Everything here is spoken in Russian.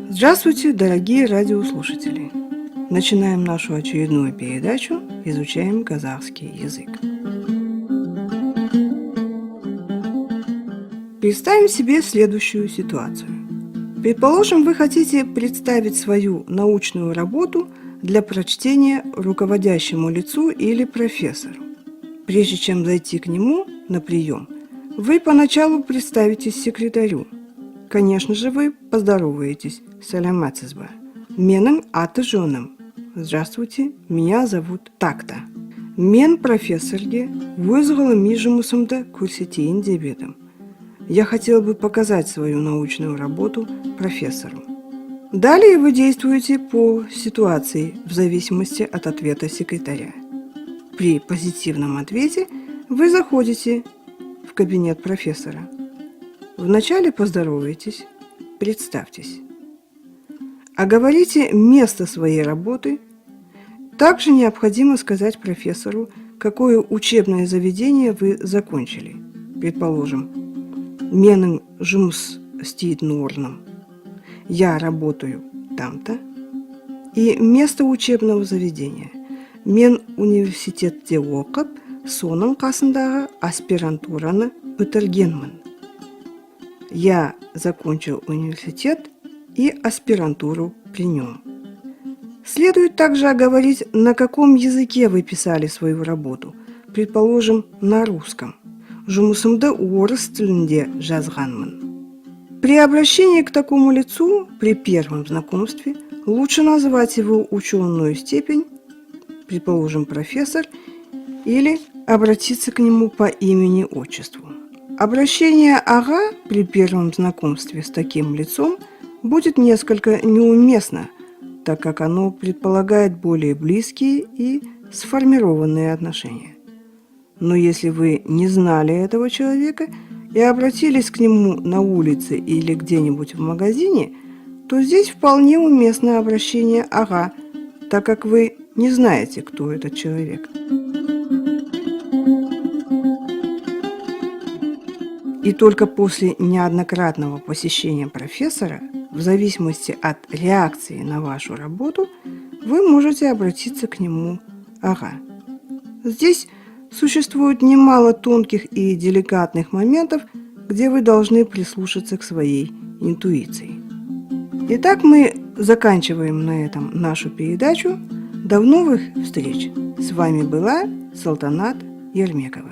Здравствуйте, дорогие радиослушатели! Начинаем нашу очередную передачу «Изучаем казахский язык». Представим себе следующую ситуацию. Предположим, вы хотите представить свою научную работу для прочтения руководящему лицу или профессору. Прежде чем зайти к нему на прием, вы поначалу представитесь секретарю. Конечно же, вы поздороваетесь. Сәләмәтсезбе. Менің аты жөнім. Здравствуйте, меня зовут так-то. Мен профессорге өз ғылыми жұмысымды көрсетейін деп едім. Я хотел бы показать свою научную работу профессору. Далее вы действуете по ситуации в зависимости от ответа секретаря. При позитивном ответе вы заходите в кабинет профессора. Вначале поздоровайтесь, представьтесь. Оговорите место своей работы. Также необходимо сказать профессору, какое учебное заведение вы закончили. Предположим, менің жұмыс істейтін орным. Я работаю там-то. И место учебного заведения. Мен университетте оқып, соның қасындағы аспирантураны бітіргенмін. Я закончил университет и аспирантуру при нем. Следует также оговорить, на каком языке вы писали свою работу. Предположим, на русском. Жұмысымды орыс тілінде жазғанмын. При обращении к такому лицу, при первом знакомстве, лучше назвать его ученую степень, предположим, профессор, или обратиться к нему по имени-отчеству. Обращение «ага» при первом знакомстве с таким лицом будет несколько неуместно, так как оно предполагает более близкие и сформированные отношения. Но если вы не знали этого человека и обратились к нему на улице или где-нибудь в магазине, то здесь вполне уместно обращение «ага», так как вы не знаете, кто этот человек. И только после неоднократного посещения профессора, в зависимости от реакции на вашу работу, вы можете обратиться к нему «ага». Здесь существует немало тонких и деликатных моментов, где вы должны прислушаться к своей интуиции. Итак, мы заканчиваем на этом нашу передачу. До новых встреч! С вами была Салтанат Ермекова.